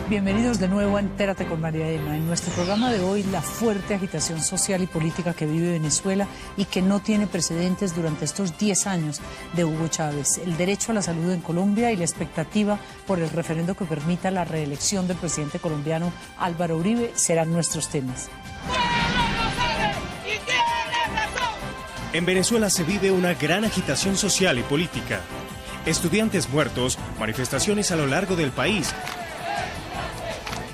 Bienvenidos de nuevo a Entérate con María Elena. En nuestro programa de hoy, la fuerte agitación social y política que vive Venezuela y que no tiene precedentes durante estos 10 años de Hugo Chávez, el derecho a la salud en Colombia y la expectativa por el referendo que permita la reelección del presidente colombiano Álvaro Uribe serán nuestros temas. En Venezuela se vive una gran agitación social y política. Estudiantes muertos, manifestaciones a lo largo del país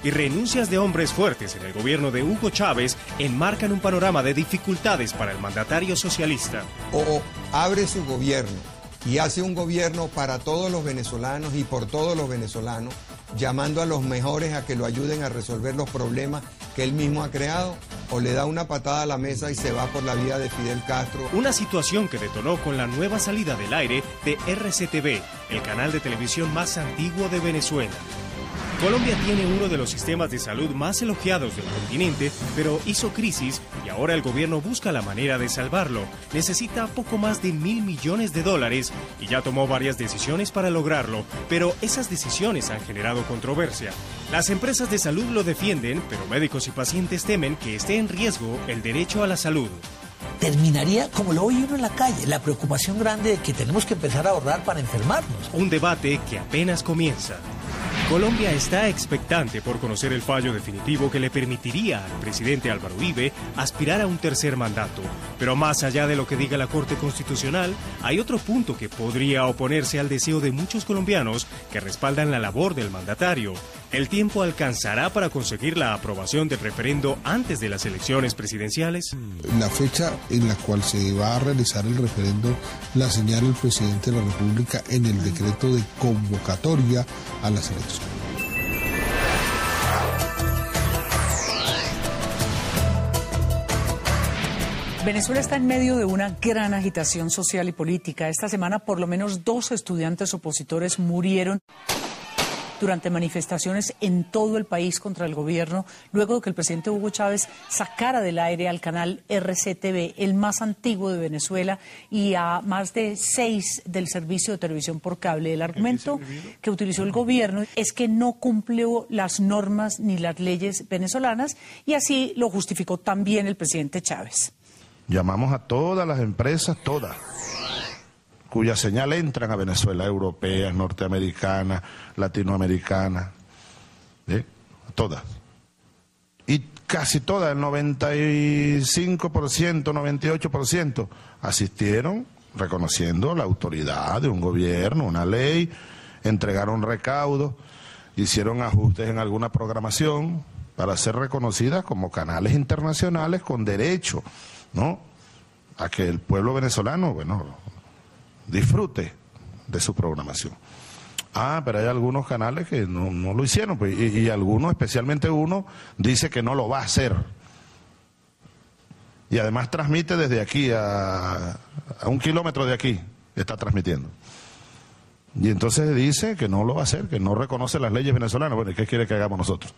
y renuncias de hombres fuertes en el gobierno de Hugo Chávez enmarcan un panorama de dificultades para el mandatario socialista. O abre su gobierno y hace un gobierno para todos los venezolanos y por todos los venezolanos, llamando a los mejores a que lo ayuden a resolver los problemas que él mismo ha creado, o le da una patada a la mesa y se va por la vía de Fidel Castro. Una situación que detonó con la nueva salida del aire de RCTV, el canal de televisión más antiguo de Venezuela. Colombia tiene uno de los sistemas de salud más elogiados del continente, pero hizo crisis y ahora el gobierno busca la manera de salvarlo. Necesita poco más de $1.000 millones y ya tomó varias decisiones para lograrlo, pero esas decisiones han generado controversia. Las empresas de salud lo defienden, pero médicos y pacientes temen que esté en riesgo el derecho a la salud. Terminaría como lo oye uno en la calle, la preocupación grande de que tenemos que empezar a ahorrar para enfermarnos. Un debate que apenas comienza. Colombia está expectante por conocer el fallo definitivo que le permitiría al presidente Álvaro Uribe aspirar a un tercer mandato. Pero más allá de lo que diga la Corte Constitucional, hay otro punto que podría oponerse al deseo de muchos colombianos que respaldan la labor del mandatario. ¿El tiempo alcanzará para conseguir la aprobación del referendo antes de las elecciones presidenciales? La fecha en la cual se va a realizar el referendo la señala el presidente de la República en el decreto de convocatoria a las elecciones. Venezuela está en medio de una gran agitación social y política. Esta semana, por lo menos 2 estudiantes opositores murieron durante manifestaciones en todo el país contra el gobierno, luego de que el presidente Hugo Chávez sacara del aire al canal RCTV, el más antiguo de Venezuela, y a más de 6 del servicio de televisión por cable. El argumento que utilizó el gobierno es que no cumplió las normas ni las leyes venezolanas, y así lo justificó también el presidente Chávez. Llamamos a todas las empresas, todas, cuya señal entran a Venezuela, europeas, norteamericanas, latinoamericanas, todas. Y casi todas, el 95%, 98%, asistieron reconociendo la autoridad de un gobierno, una ley, entregaron recaudos, hicieron ajustes en alguna programación para ser reconocidas como canales internacionales con derecho, ¿no?, a que el pueblo venezolano, disfrute de su programación. Pero hay algunos canales que no lo hicieron, pues, y algunos, especialmente uno, dice que no lo va a hacer. Y además transmite desde aquí a 1 kilómetro de aquí, está transmitiendo. Y entonces dice que no lo va a hacer, que no reconoce las leyes venezolanas. Bueno, ¿y qué quiere que hagamos nosotros?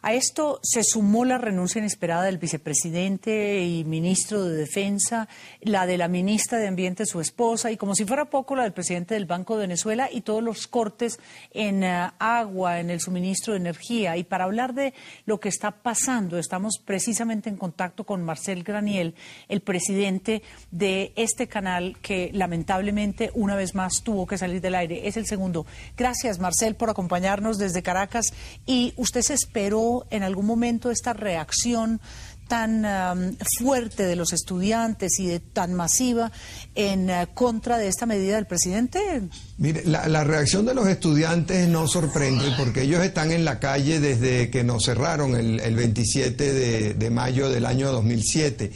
A esto se sumó la renuncia inesperada del vicepresidente y ministro de Defensa, la de la ministra de Ambiente, su esposa, y como si fuera poco, la del presidente del Banco de Venezuela, y todos los cortes en agua, en el suministro de energía. Y para hablar de lo que está pasando, estamos precisamente en contacto con Marcel Graniel, el presidente de este canal que lamentablemente una vez más tuvo que salir del aire. Es el segundo. Gracias, Marcel, por acompañarnos desde Caracas. ¿Y usted se esperó en algún momento esta reacción tan fuerte de los estudiantes y tan masiva en contra de esta medida del presidente? Mire, la reacción de los estudiantes no sorprende porque ellos están en la calle desde que nos cerraron el 27 de mayo del año 2007.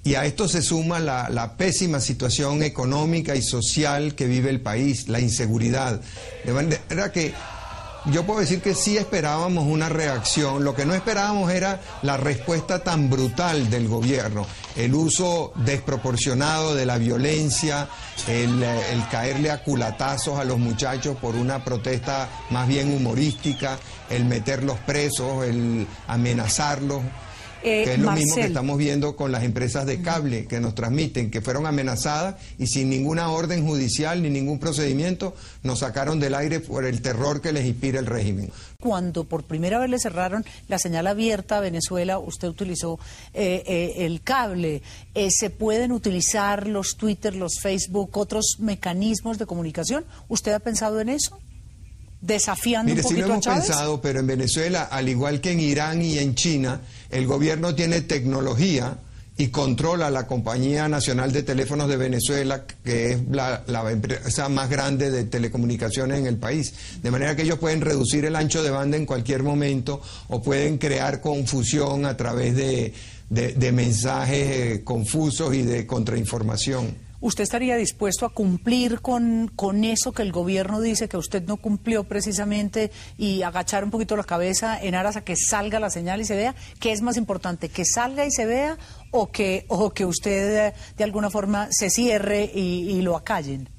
Y a esto se suma la pésima situación económica y social que vive el país, la inseguridad. De manera que yo puedo decir que sí esperábamos una reacción. Lo que no esperábamos era la respuesta tan brutal del gobierno, el uso desproporcionado de la violencia, el caerle a culatazos a los muchachos por una protesta más bien humorística, el meterlos presos, el amenazarlos. que es lo mismo que estamos viendo con las empresas de cable que nos transmiten, que fueron amenazadas y sin ninguna orden judicial ni ningún procedimiento nos sacaron del aire por el terror que les inspira el régimen. Cuando por primera vez le cerraron la señal abierta a Venezuela, usted utilizó el cable. ¿Se pueden utilizar los Twitter, los Facebook, otros mecanismos de comunicación? ¿Usted ha pensado en eso? Desafiando un poquito a Chávez. Sí lo hemos pensado, pero en Venezuela, al igual que en Irán y en China, el gobierno tiene tecnología y controla la Compañía Nacional de Teléfonos de Venezuela, que es la empresa más grande de telecomunicaciones en el país. De manera que ellos pueden reducir el ancho de banda en cualquier momento o pueden crear confusión a través de mensajes confusos y de contrainformación. ¿Usted estaría dispuesto a cumplir con eso que el gobierno dice que usted no cumplió precisamente y agachar un poquito la cabeza en aras a que salga la señal y se vea? ¿Qué es más importante, que salga y se vea o que usted de alguna forma se cierre y lo acallen?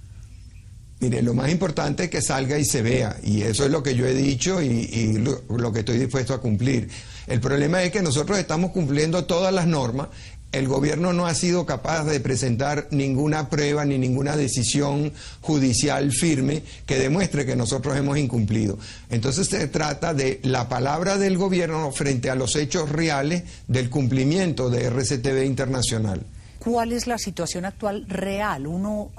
Mire, lo más importante es que salga y se vea, y eso es lo que yo he dicho y lo que estoy dispuesto a cumplir. El problema es que nosotros estamos cumpliendo todas las normas. El gobierno no ha sido capaz de presentar ninguna prueba ni ninguna decisión judicial firme que demuestre que nosotros hemos incumplido. Entonces se trata de la palabra del gobierno frente a los hechos reales del cumplimiento de RCTV Internacional. ¿Cuál es la situación actual real? Uno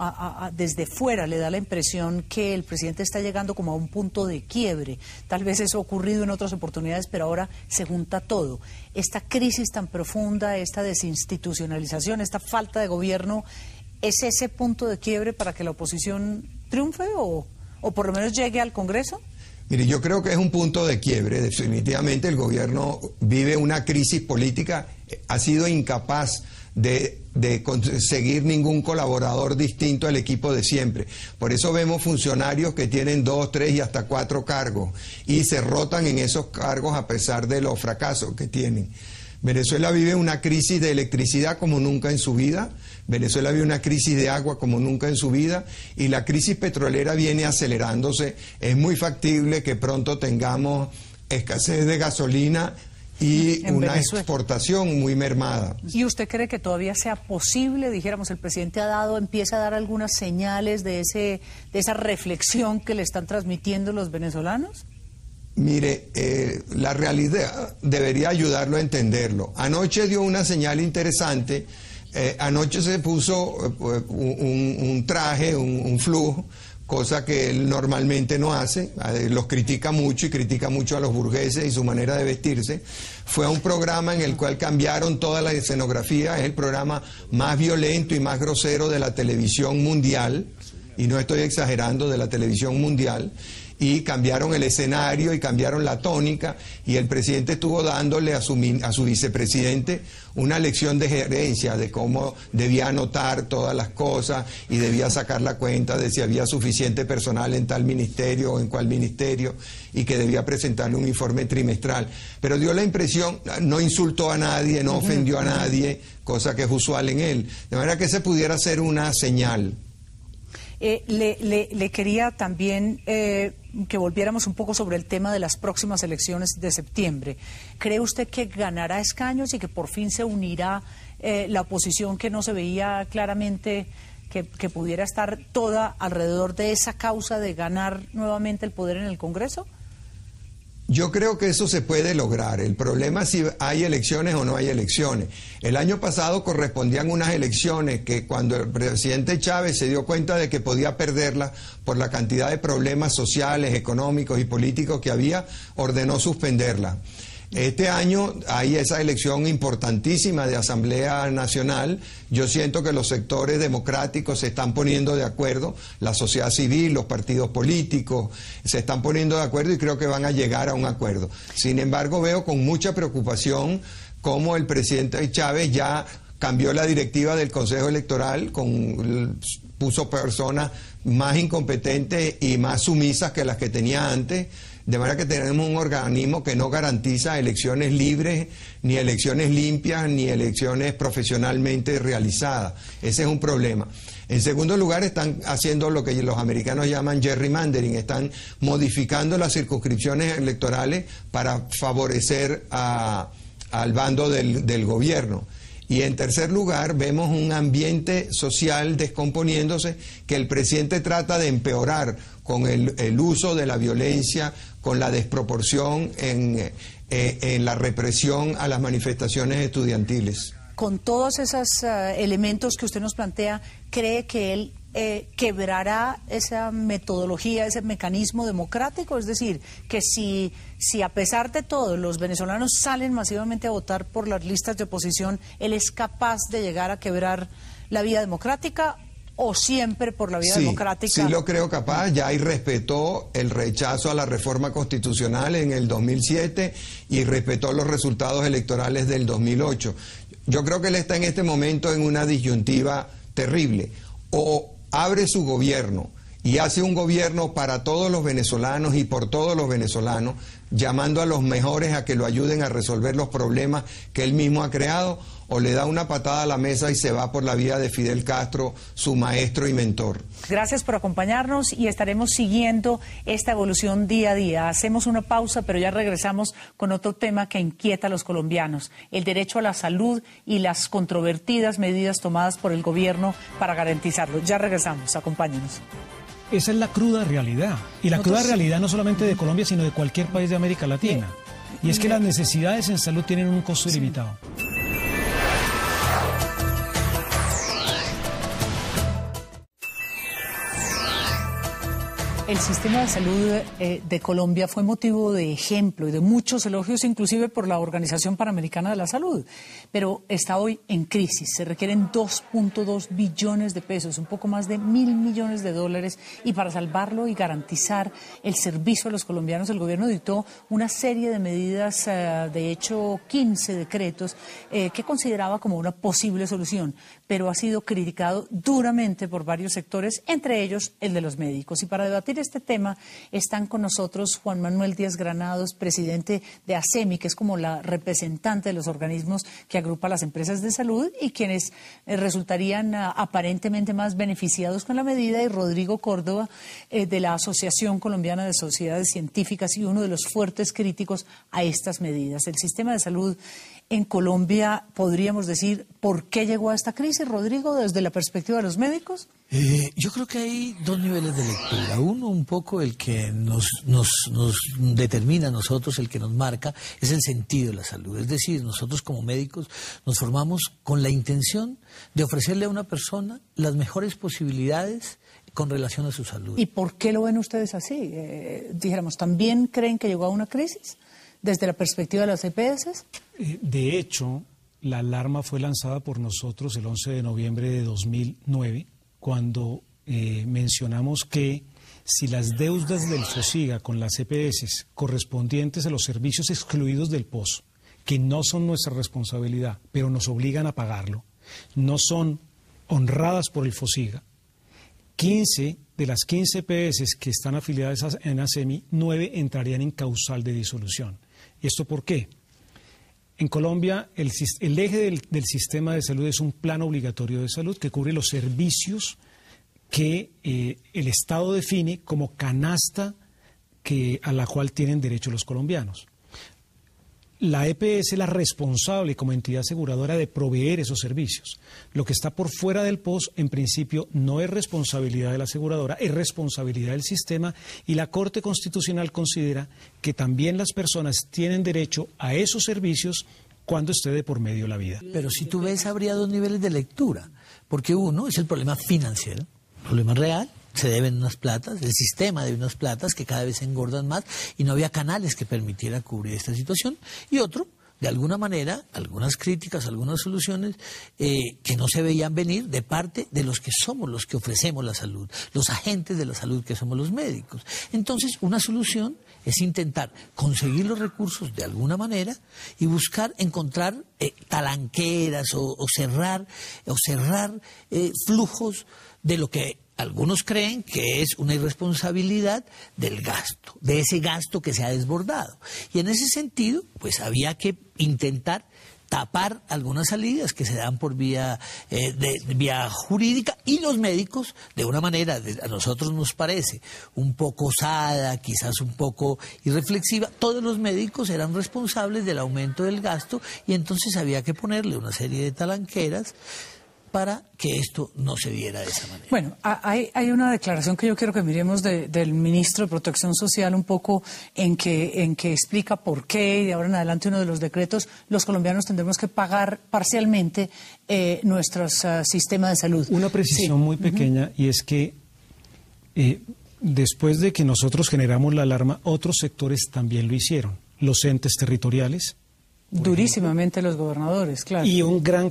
desde fuera le da la impresión que el presidente está llegando como a un punto de quiebre. Tal vez eso ha ocurrido en otras oportunidades, pero ahora se junta todo. Esta crisis tan profunda, esta desinstitucionalización, esta falta de gobierno, ¿es ese punto de quiebre para que la oposición triunfe o por lo menos llegue al Congreso? Mire, yo creo que es un punto de quiebre. Definitivamente el gobierno vive una crisis política, ha sido incapaz de conseguir ningún colaborador distinto al equipo de siempre. Por eso vemos funcionarios que tienen 2, 3 y hasta 4 cargos y se rotan en esos cargos a pesar de los fracasos que tienen. Venezuela vive una crisis de electricidad como nunca en su vida, Venezuela vive una crisis de agua como nunca en su vida y la crisis petrolera viene acelerándose. Es muy factible que pronto tengamos escasez de gasolina y una Venezuela. Exportación muy mermada. ¿Y usted cree que todavía sea posible? Dijéramos, el presidente empieza a dar algunas señales de esa reflexión que le están transmitiendo los venezolanos. Mire, la realidad debería ayudarlo a entenderlo. Anoche dio una señal interesante. Anoche se puso un traje, un flujo, cosa que él normalmente no hace, los critica mucho y critica mucho a los burgueses y su manera de vestirse. Fue a un programa en el cual cambiaron toda la escenografía, es el programa más violento y más grosero de la televisión mundial, y no estoy exagerando, de la televisión mundial, y cambiaron el escenario y cambiaron la tónica, y el presidente estuvo dándole a su vicepresidente una lección de gerencia, de cómo debía anotar todas las cosas y debía sacar la cuenta de si había suficiente personal en tal ministerio o en cual ministerio, y que debía presentarle un informe trimestral. Pero dio la impresión, no insultó a nadie, no ofendió a nadie, cosa que es usual en él. De manera que ese pudiera ser una señal. Le quería también que volviéramos un poco sobre el tema de las próximas elecciones de septiembre. ¿Cree usted que ganará escaños y que por fin se unirá la oposición que no se veía claramente que pudiera estar toda alrededor de esa causa de ganar nuevamente el poder en el Congreso? Yo creo que eso se puede lograr. El problema es si hay elecciones o no hay elecciones. El año pasado correspondían unas elecciones que cuando el presidente Chávez se dio cuenta de que podía perderlas por la cantidad de problemas sociales, económicos y políticos que había, ordenó suspenderlas. Este año hay esa elección importantísima de Asamblea Nacional. Yo siento que los sectores democráticos se están poniendo de acuerdo, la sociedad civil, los partidos políticos se están poniendo de acuerdo y creo que van a llegar a un acuerdo. Sin embargo, veo con mucha preocupación cómo el presidente Chávez ya cambió la directiva del Consejo Electoral, puso personas más incompetentes y más sumisas que las que tenía antes. De manera que tenemos un organismo que no garantiza elecciones libres, ni elecciones limpias, ni elecciones profesionalmente realizadas. Ese es un problema. En segundo lugar, están haciendo lo que los americanos llaman gerrymandering, están modificando las circunscripciones electorales para favorecer a al bando del gobierno. Y en tercer lugar, vemos un ambiente social descomponiéndose que el presidente trata de empeorar con el uso de la violencia, con la desproporción en la represión a las manifestaciones estudiantiles. Con todos esos elementos que usted nos plantea, ¿cree que él quebrará esa metodología, ese mecanismo democrático? Es decir, que si a pesar de todo los venezolanos salen masivamente a votar por las listas de oposición, ¿él es capaz de llegar a quebrar la vía democrática o siempre por la vía democrática? Sí, lo creo capaz. Ya ahí respetó el rechazo a la reforma constitucional en el 2007 y respetó los resultados electorales del 2008. Yo creo que él está en este momento en una disyuntiva terrible. O abre su gobierno y hace un gobierno para todos los venezolanos y por todos los venezolanos, llamando a los mejores a que lo ayuden a resolver los problemas que él mismo ha creado, o le da una patada a la mesa y se va por la vía de Fidel Castro, su maestro y mentor. Gracias por acompañarnos y estaremos siguiendo esta evolución día a día. Hacemos una pausa, pero ya regresamos con otro tema que inquieta a los colombianos: el derecho a la salud y las controvertidas medidas tomadas por el gobierno para garantizarlo. Ya regresamos, acompáñenos. Esa es la cruda realidad. Y la cruda realidad no solamente de Colombia, sino de cualquier país de América Latina. Y es que las necesidades en salud tienen un costo ilimitado. El sistema de salud de Colombia fue motivo de ejemplo y de muchos elogios, inclusive por la Organización Panamericana de la Salud, pero está hoy en crisis. Se requieren 2.2 billones de pesos, un poco más de 1.000 millones de dólares, y para salvarlo y garantizar el servicio a los colombianos, el gobierno dictó una serie de medidas, de hecho 15 decretos, que consideraba como una posible solución, pero ha sido criticado duramente por varios sectores, entre ellos el de los médicos. Y para debatir este tema están con nosotros Juan Manuel Díaz Granados, presidente de ASEMI, que es como la representante de los organismos que agrupa las empresas de salud y quienes resultarían aparentemente más beneficiados con la medida, y Rodrigo Córdoba, de la Asociación Colombiana de Sociedades Científicas y uno de los fuertes críticos a estas medidas. El sistema de salud en Colombia, podríamos decir, ¿por qué llegó a esta crisis, Rodrigo, desde la perspectiva de los médicos? Yo creo que hay dos niveles de lectura. Uno, un poco el que nos determina a nosotros, el que nos marca, es el sentido de la salud. Es decir, nosotros como médicos nos formamos con la intención de ofrecerle a una persona las mejores posibilidades con relación a su salud. ¿Y por qué lo ven ustedes así? Dijéramos, ¿también creen que llegó a una crisis desde la perspectiva de las EPS? De hecho, la alarma fue lanzada por nosotros el 11 de noviembre de 2009, cuando mencionamos que si las deudas del FOSIGA con las EPS correspondientes a los servicios excluidos del POS, que no son nuestra responsabilidad, pero nos obligan a pagarlo, no son honradas por el FOSIGA, 15 de las 15 EPS que están afiliadas en ASEMI, 9 entrarían en causal de disolución. ¿Y esto por qué? En Colombia, el eje del sistema de salud es un plan obligatorio de salud que cubre los servicios que el Estado define como canasta a la cual tienen derecho los colombianos. La EPS es la responsable como entidad aseguradora de proveer esos servicios. Lo que está por fuera del POS, en principio, no es responsabilidad de la aseguradora, es responsabilidad del sistema, y la Corte Constitucional considera que también las personas tienen derecho a esos servicios cuando esté de por medio la vida. Pero si tú ves, habría dos niveles de lectura, porque uno es el problema financiero, problema real. Se deben unas platas, el sistema debe unas platas que cada vez se engordan más y no había canales que permitieran cubrir esta situación. Y otro, de alguna manera, algunas críticas, algunas soluciones que no se veían venir de parte de los que somos los que ofrecemos la salud, los agentes de la salud que somos los médicos. Entonces, una solución es intentar conseguir los recursos de alguna manera y buscar encontrar talanqueras o cerrar flujos de lo que algunos creen que es una irresponsabilidad del gasto, de ese gasto que se ha desbordado. Y en ese sentido, pues había que intentar tapar algunas salidas que se dan por vía vía jurídica, y los médicos, de una manera, a nosotros nos parece un poco osada, quizás un poco irreflexiva, todos los médicos eran responsables del aumento del gasto, y entonces había que ponerle una serie de talanqueras para que esto no se diera de esa manera. Bueno, hay una declaración que yo quiero que miremos del ministro de Protección Social un poco en que explica por qué, y de ahora en adelante uno de los decretos, los colombianos tendremos que pagar parcialmente nuestro sistema de salud. Una precisión muy pequeña, y es que después de que nosotros generamos la alarma, otros sectores también lo hicieron, los entes territoriales. Durísimamente los gobernadores, claro. Y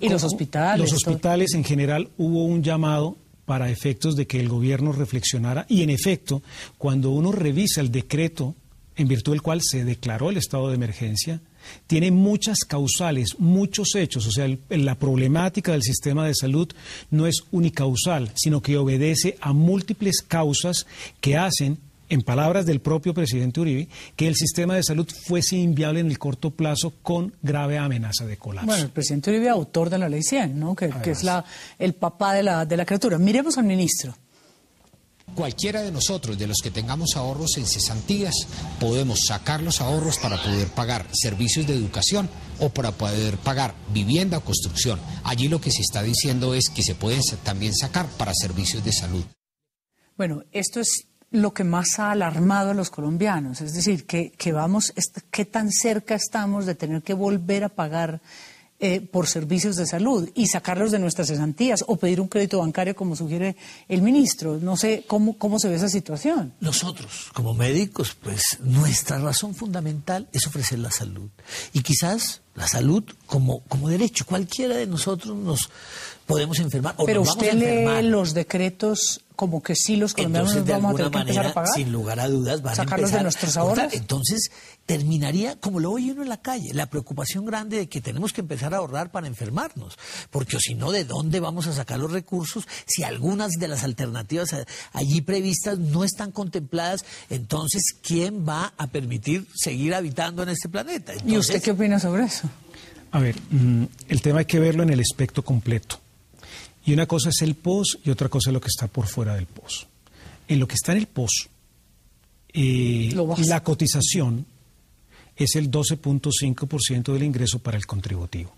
los hospitales. Los hospitales en general, hubo un llamado para efectos de que el gobierno reflexionara, y en efecto, cuando uno revisa el decreto en virtud del cual se declaró el estado de emergencia, tiene muchas causales, muchos hechos. O sea, la problemática del sistema de salud no es unicausal, sino que obedece a múltiples causas que hacen, en palabras del propio presidente Uribe, que el sistema de salud fuese inviable en el corto plazo, con grave amenaza de colapso. Bueno, el presidente Uribe, autor de la Ley 100, ¿no? que es el papá de la criatura. Miremos al ministro. Cualquiera de nosotros, de los que tengamos ahorros en cesantías, podemos sacar los ahorros para poder pagar servicios de educación o para poder pagar vivienda o construcción. Allí lo que se está diciendo es que se pueden también sacar para servicios de salud. Bueno, esto es lo que más ha alarmado a los colombianos, es decir, qué tan cerca estamos de tener que volver a pagar por servicios de salud y sacarlos de nuestras cesantías o pedir un crédito bancario como sugiere el ministro. No sé cómo se ve esa situación. Nosotros, como médicos, pues nuestra razón fundamental es ofrecer la salud. Y quizás la salud como derecho. Cualquiera de nosotros nos podemos enfermar o pero nos vamos a enfermar. Pero usted lee los decretos como que sí los colombianos nos vamos a tener que empezar a pagar. Sin lugar a dudas, van sacarlos a empezar de nuestros ahorros. Entonces terminaría como lo oye uno en la calle, la preocupación grande de que tenemos que empezar a ahorrar para enfermarnos, porque si no, ¿de dónde vamos a sacar los recursos si algunas de las alternativas allí previstas no están contempladas? Entonces, ¿quién va a permitir seguir habitando en este planeta? Entonces, ¿y usted qué opina sobre eso? A ver, el tema hay que verlo en el espectro completo. Y una cosa es el POS y otra cosa es lo que está por fuera del POS. En lo que está en el POS, la cotización es el 12.5% del ingreso para el contributivo.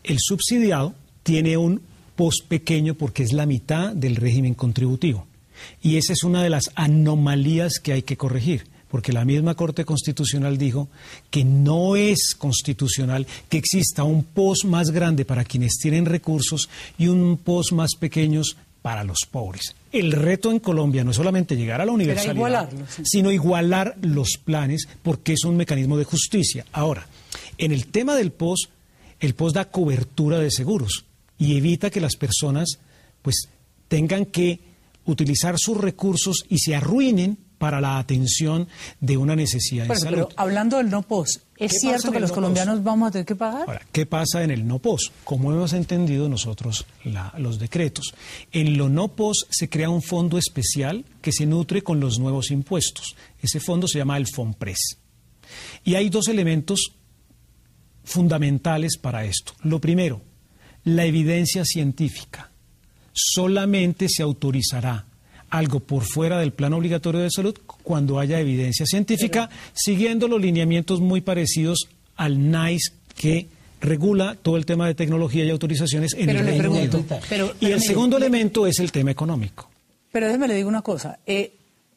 El subsidiado tiene un POS pequeño porque es la mitad del régimen contributivo. Y esa es una de las anomalías que hay que corregir, porque la misma Corte Constitucional dijo que no es constitucional que exista un POS más grande para quienes tienen recursos y un POS más pequeños para los pobres. El reto en Colombia no es solamente llegar a la universalidad, sino igualar los planes, porque es un mecanismo de justicia. Ahora, en el tema del POS, el POS da cobertura de seguros y evita que las personas pues tengan que utilizar sus recursos y se arruinen para la atención de una necesidad de salud. Pero hablando del no POS, ¿es cierto que los colombianos vamos a tener que pagar? Ahora, ¿qué pasa en el no POS? Como hemos entendido nosotros los decretos, en lo no POS se crea un fondo especial que se nutre con los nuevos impuestos. Ese fondo se llama el FOMPRES. Y hay dos elementos fundamentales para esto. Lo primero, la evidencia científica. Solamente se autorizará algo por fuera del plan obligatorio de salud cuando haya evidencia científica, siguiendo los lineamientos muy parecidos al NICE, que regula todo el tema de tecnología y autorizaciones en el Reino Unido. Y el segundo elemento es el tema económico. Pero déjeme le digo una cosa.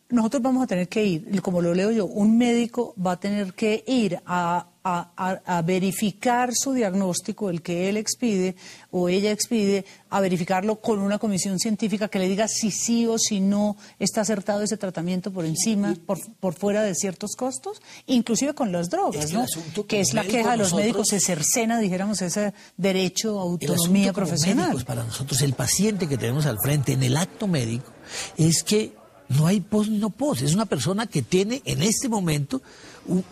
Nosotros vamos a tener que ir, como lo leo yo, un médico va a tener que ir a verificar su diagnóstico, el que él expide o ella expide, a verificarlo con una comisión científica que le diga si sí o si no está acertado ese tratamiento por encima, por fuera de ciertos costos, inclusive con las drogas, ¿no? Que es la queja de los médicos, se cercena, dijéramos, ese derecho a autonomía profesional. Médicos, para nosotros, el paciente que tenemos al frente en el acto médico es que no hay POS ni no POS. Es una persona que tiene en este momento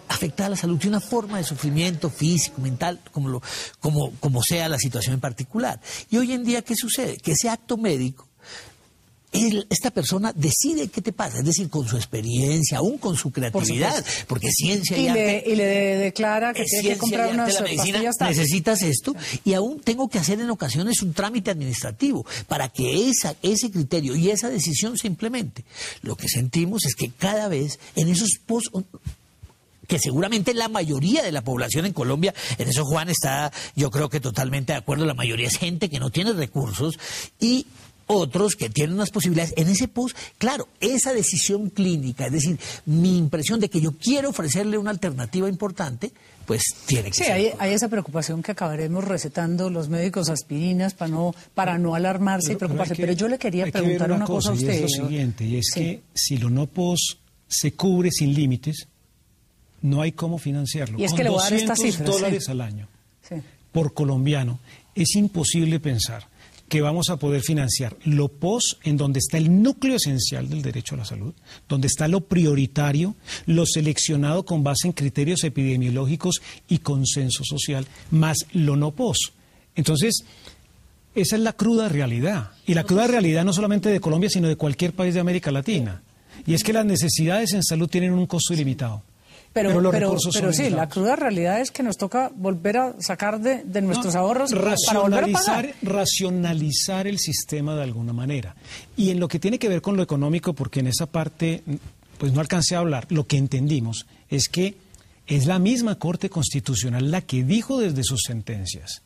afectada la salud, tiene una forma de sufrimiento físico, mental, como sea la situación en particular. Y hoy en día, ¿qué sucede? Que ese acto médico esta persona decide qué te pasa, es decir, con su experiencia, aún con su creatividad, porque ciencia y arte... Y le declara que tiene que comprar unas pastillas tal. Necesitas esto, y aún tengo que hacer en ocasiones un trámite administrativo para que ese criterio y esa decisión se implemente. Lo que sentimos es que cada vez en esos post... que seguramente la mayoría de la población en Colombia, en eso Juan está, yo creo que totalmente de acuerdo, la mayoría es gente que no tiene recursos y otros que tienen unas posibilidades. En ese post, claro, esa decisión clínica, es decir, mi impresión de que yo quiero ofrecerle una alternativa importante, pues tiene que ser. Sí, hay esa preocupación que acabaremos recetando los médicos aspirinas para no alarmarse y preocuparse. Pero yo le quería preguntar una cosa a usted. Y es lo siguiente, y es que si lo no post se cubre sin límites, no hay cómo financiarlo. Y es con que le voy a dar estas cifras, $200 al año por colombiano, es imposible pensar que vamos a poder financiar lo post, en donde está el núcleo esencial del derecho a la salud, donde está lo prioritario, lo seleccionado con base en criterios epidemiológicos y consenso social, más lo no post. Entonces, esa es la cruda realidad. Y la cruda realidad no solamente de Colombia, sino de cualquier país de América Latina. Y es que las necesidades en salud tienen un costo ilimitado. Pero los recursos son sí, la cruda realidad es que nos toca volver a sacar de nuestros ahorros para volver a pagar. Racionalizar el sistema de alguna manera. Y en lo que tiene que ver con lo económico, porque en esa parte pues no alcancé a hablar, lo que entendimos es que es la misma Corte Constitucional la que dijo desde sus sentencias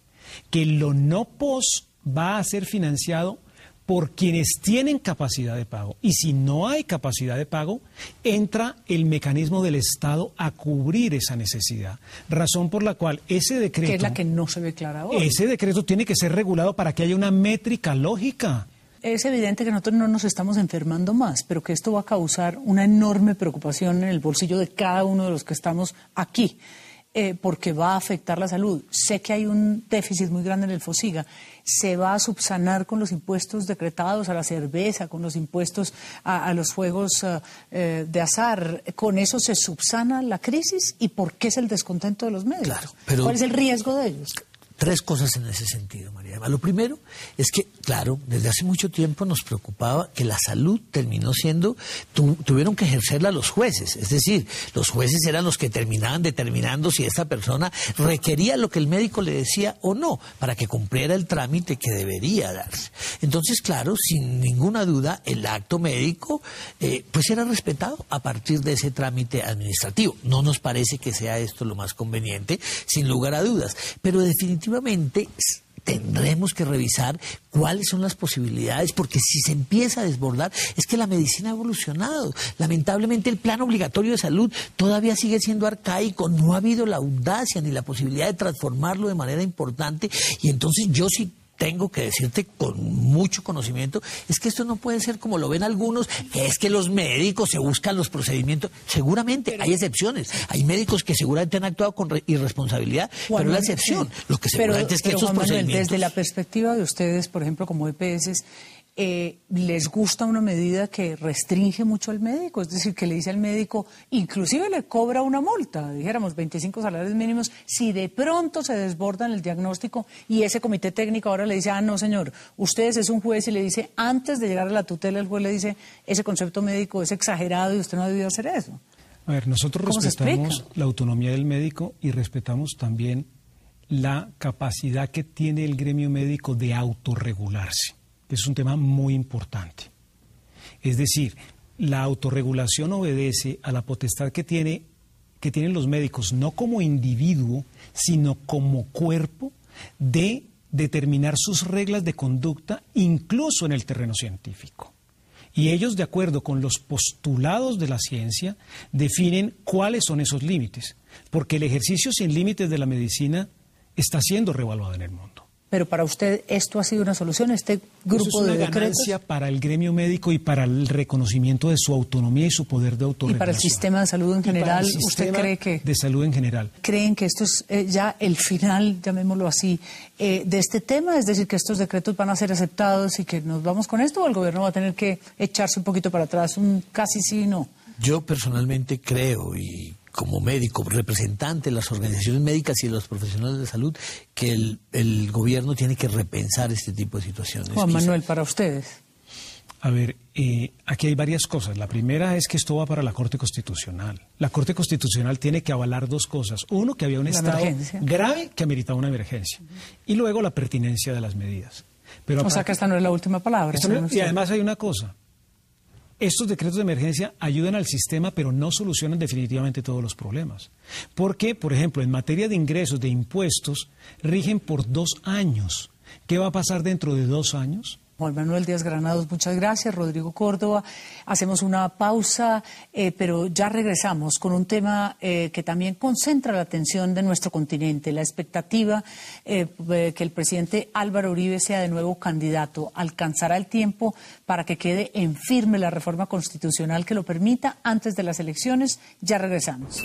que lo no post va a ser financiado por quienes tienen capacidad de pago. Y si no hay capacidad de pago, entra el mecanismo del Estado a cubrir esa necesidad. Razón por la cual ese decreto... Que es la que no se ve clara ahora. Ese decreto tiene que ser regulado para que haya una métrica lógica. Es evidente que nosotros no nos estamos enfermando más, pero que esto va a causar una enorme preocupación en el bolsillo de cada uno de los que estamos aquí. Porque va a afectar la salud. Sé que hay un déficit muy grande en el FOSIGA. Se va a subsanar con los impuestos decretados a la cerveza, con los impuestos a los juegos de azar. ¿Con eso se subsana la crisis? ¿Y por qué es el descontento de los médicos? Claro, pero... ¿Cuál es el riesgo de ellos? Tres cosas en ese sentido, María Emma. Lo primero es que, claro, desde hace mucho tiempo nos preocupaba que la salud terminó siendo, tuvieron que ejercerla los jueces. Es decir, los jueces eran los que terminaban determinando si esta persona requería lo que el médico le decía o no, para que cumpliera el trámite que debería darse. Entonces, claro, sin ninguna duda, el acto médico pues era respetado a partir de ese trámite administrativo. No nos parece que sea esto lo más conveniente, sin lugar a dudas, pero definitivamente tendremos que revisar cuáles son las posibilidades, porque si se empieza a desbordar, es que la medicina ha evolucionado. Lamentablemente el plan obligatorio de salud todavía sigue siendo arcaico, no ha habido la audacia ni la posibilidad de transformarlo de manera importante, y entonces yo sí tengo que decirte con mucho conocimiento, es que esto no puede ser como lo ven algunos, que es que los médicos se buscan los procedimientos. Seguramente hay excepciones, hay médicos que seguramente han actuado con irresponsabilidad, pero es la excepción. Lo que seguramente es que estos procedimientos... Desde la perspectiva de ustedes, por ejemplo, como EPS, ¿les gusta una medida que restringe mucho al médico? Es decir, que le dice al médico, inclusive le cobra una multa, dijéramos 25 salarios mínimos, si de pronto se desborda en el diagnóstico y ese comité técnico ahora le dice, no señor, ustedes es un juez, y le dice, antes de llegar a la tutela, el juez le dice, ese concepto médico es exagerado y usted no ha debido hacer eso. A ver, nosotros respetamos la autonomía del médico y respetamos también la capacidad que tiene el gremio médico de autorregularse. Es un tema muy importante. Es decir, la autorregulación obedece a la potestad que tienen los médicos, no como individuo, sino como cuerpo, de determinar sus reglas de conducta, incluso en el terreno científico. Y ellos, de acuerdo con los postulados de la ciencia, definen cuáles son esos límites, porque el ejercicio sin límites de la medicina está siendo revaluado en el mundo. Pero para usted esto ha sido una solución, este grupo de decretos. Eso es una ganancia para el gremio médico y para el reconocimiento de su autonomía y su poder de autorregulación. Y para el sistema de salud en general, ¿usted cree que...? De salud en general. ¿Creen que esto es ya el final, llamémoslo así, de este tema? Es decir, que estos decretos van a ser aceptados y que nos vamos con esto, o el gobierno va a tener que echarse un poquito para atrás, un casi sí y no. Yo personalmente creo, y como médico, representante de las organizaciones médicas y de los profesionales de salud, que el gobierno tiene que repensar este tipo de situaciones. Juan Manuel, para ustedes. A ver, aquí hay varias cosas. La primera es que esto va para la Corte Constitucional. La Corte Constitucional tiene que avalar dos cosas. Uno, que había un estado grave que ameritaba una emergencia. Y luego la pertinencia de las medidas. Pero o sea que esta no es la última palabra. Y además hay una cosa. Estos decretos de emergencia ayudan al sistema, pero no solucionan definitivamente todos los problemas. Porque, por ejemplo, en materia de ingresos, de impuestos, rigen por 2 años. ¿Qué va a pasar dentro de 2 años? Juan Manuel Díaz Granados, muchas gracias. Rodrigo Córdoba, hacemos una pausa, pero ya regresamos con un tema que también concentra la atención de nuestro continente, la expectativa que el presidente Álvaro Uribe sea de nuevo candidato. ¿Alcanzará el tiempo para que quede en firme la reforma constitucional que lo permita antes de las elecciones? Ya regresamos.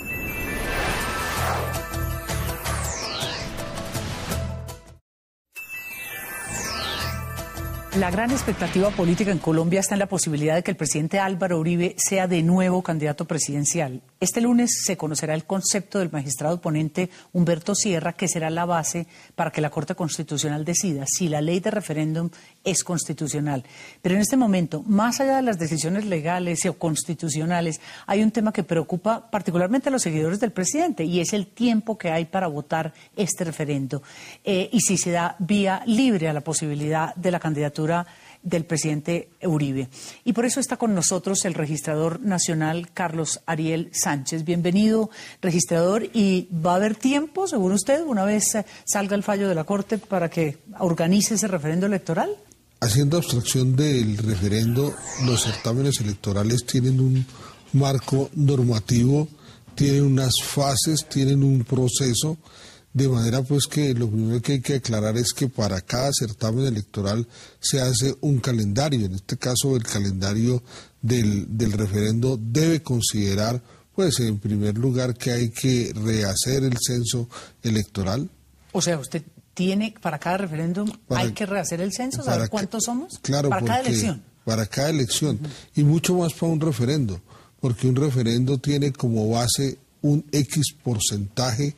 La gran expectativa política en Colombia está en la posibilidad de que el presidente Álvaro Uribe sea de nuevo candidato presidencial. Este lunes se conocerá el concepto del magistrado ponente Humberto Sierra, que será la base para que la Corte Constitucional decida si la ley de referéndum es constitucional. Pero en este momento, más allá de las decisiones legales o constitucionales, hay un tema que preocupa particularmente a los seguidores del presidente, y es el tiempo que hay para votar este referendo. Y si se da vía libre a la posibilidad de la candidatura del presidente Uribe. Y por eso está con nosotros el registrador nacional Carlos Ariel Sánchez. Bienvenido, registrador. ¿Y va a haber tiempo, según usted, una vez salga el fallo de la Corte, para que organice ese referendo electoral? Haciendo abstracción del referendo, los certámenes electorales tienen un marco normativo, tienen unas fases, tienen un proceso. De manera pues que lo primero que hay que aclarar es que para cada certamen electoral se hace un calendario. En este caso el calendario del referendo debe considerar, pues en primer lugar, que hay que rehacer el censo electoral. O sea, usted tiene, para cada referéndum hay que rehacer el censo, ¿saber cuántos somos? Claro, para cada elección. Para cada elección. Y mucho más para un referendo, porque un referendo tiene como base un X porcentaje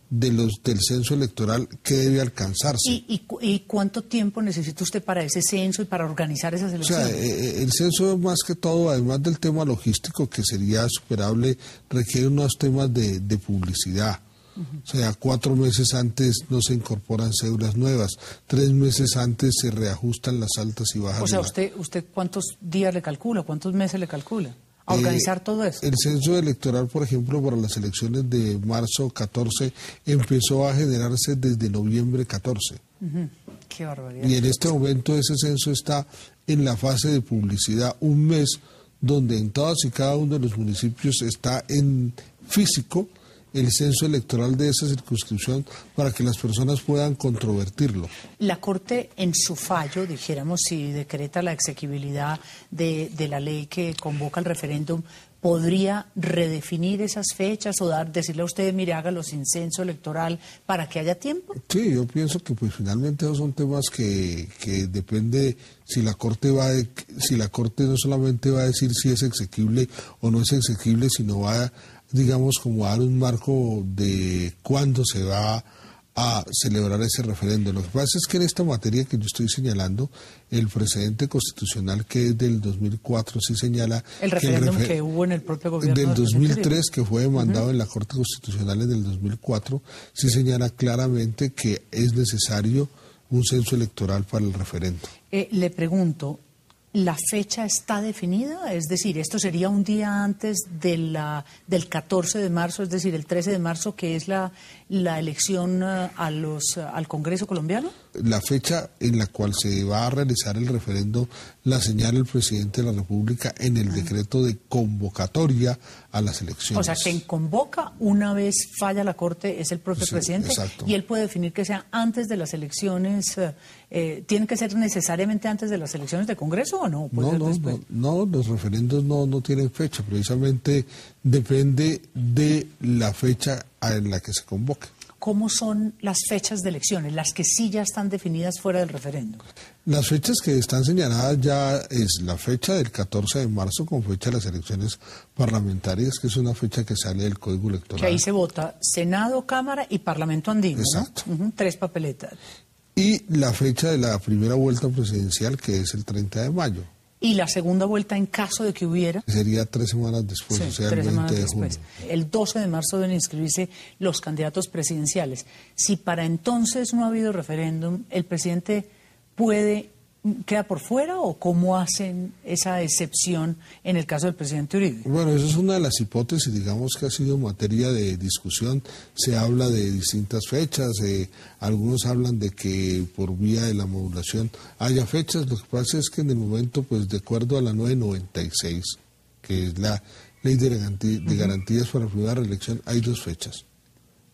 del censo electoral que debe alcanzarse. ¿Y cuánto tiempo necesita usted para ese censo y para organizar esas elecciones? O sea, el censo, más que todo, además del tema logístico, que sería superable, requiere unos temas de publicidad. O sea, 4 meses antes no se incorporan cédulas nuevas, 3 meses antes se reajustan las altas y bajas. O sea, ¿usted cuántos días le calcula, cuántos meses le calcula a organizar todo eso? El censo electoral, por ejemplo, para las elecciones de marzo 14, empezó a generarse desde noviembre 14. Qué barbaridad. Y en este momento ese censo está en la fase de publicidad, un mes donde en todos y cada uno de los municipios está en físico el censo electoral de esa circunscripción para que las personas puedan controvertirlo. La Corte, en su fallo, dijéramos, si decreta la exequibilidad de la ley que convoca el referéndum, ¿podría redefinir esas fechas o decirle a usted, mire, hágalo sin censo electoral para que haya tiempo? Sí, yo pienso que pues finalmente esos son temas que depende si la Corte no solamente va a decir si es exequible o no es exequible, sino va a, digamos, como a dar un marco de cuándo se va a celebrar ese referendo. Lo que pasa es que en esta materia que yo estoy señalando, el precedente constitucional, que es del 2004, sí señala el referéndum que hubo en el propio gobierno del 2003, que fue demandado en la Corte Constitucional en el 2004, sí señala claramente que es necesario un censo electoral para el referendo. Le pregunto, ¿la fecha está definida? Es decir, ¿esto sería un día antes del 14 de marzo, es decir, el 13 de marzo, que es la elección al Congreso colombiano? La fecha en la cual se va a realizar el referendo la señala el presidente de la República en el decreto de convocatoria a las elecciones. O sea, quien convoca una vez falla la Corte es el propio presidente. Exacto. Y él puede definir que sea antes de las elecciones. ¿Tiene que ser necesariamente antes de las elecciones de Congreso o no? No, los referendos no tienen fecha, precisamente depende de la fecha en la que se convoque. ¿Cómo son las fechas de elecciones, las que sí ya están definidas fuera del referendo? Las fechas que están señaladas ya es la fecha del 14 de marzo con fecha de las elecciones parlamentarias, que es una fecha que sale del Código Electoral. Que ahí se vota Senado, Cámara y Parlamento andino, exacto, ¿no? 3 papeletas. Y la fecha de la primera vuelta presidencial, que es el 30 de mayo. Y la segunda vuelta, en caso de que hubiera... Sería 3 semanas después, Sí, o sea, 3 el 20 semanas de junio. después. El 12 de marzo deben inscribirse los candidatos presidenciales. Si para entonces no ha habido referéndum, ¿el presidente queda por fuera o cómo hacen esa excepción en el caso del presidente Uribe? Bueno, esa es una de las hipótesis, digamos, que ha sido materia de discusión. Se habla de distintas fechas, algunos hablan de que por vía de la modulación haya fechas. Lo que pasa es que en el momento, pues de acuerdo a la 996, que es la ley de garantías para la primera reelección, hay 2 fechas.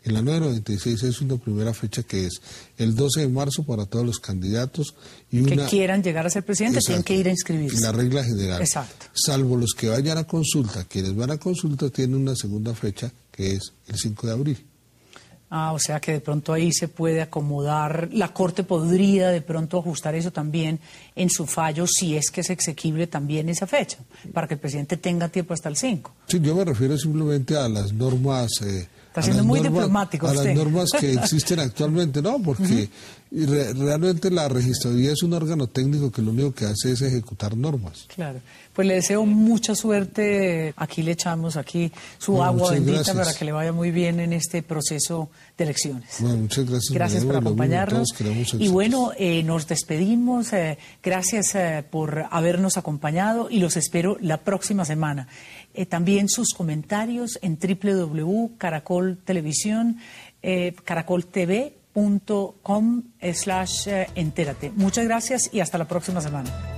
En la 996 es una primera fecha que es el 12 de marzo para todos los candidatos. Y que quieran llegar a ser presidente. Exacto. Tienen que ir a inscribirse. La regla general. Exacto. Salvo los que vayan a consulta. Quienes van a consulta tienen una segunda fecha que es el 5 de abril. O sea que de pronto ahí se puede acomodar, la Corte podría de pronto ajustar eso también en su fallo si es que es exequible también esa fecha, para que el presidente tenga tiempo hasta el 5. Sí, yo me refiero simplemente a las normas... Está siendo muy diplomático usted. A las normas que existen actualmente, no, porque realmente la registraduría es un órgano técnico que lo único que hace es ejecutar normas. Claro. Pues le deseo mucha suerte. Aquí le echamos su agua bendita gracias. Para que le vaya muy bien en este proceso de elecciones. Bueno, muchas gracias. Gracias por acompañarnos. Y bueno, nos despedimos. Gracias por habernos acompañado y los espero la próxima semana. También sus comentarios en www.caracol Televisión, caracoltv.com/entérate. Muchas gracias y hasta la próxima semana.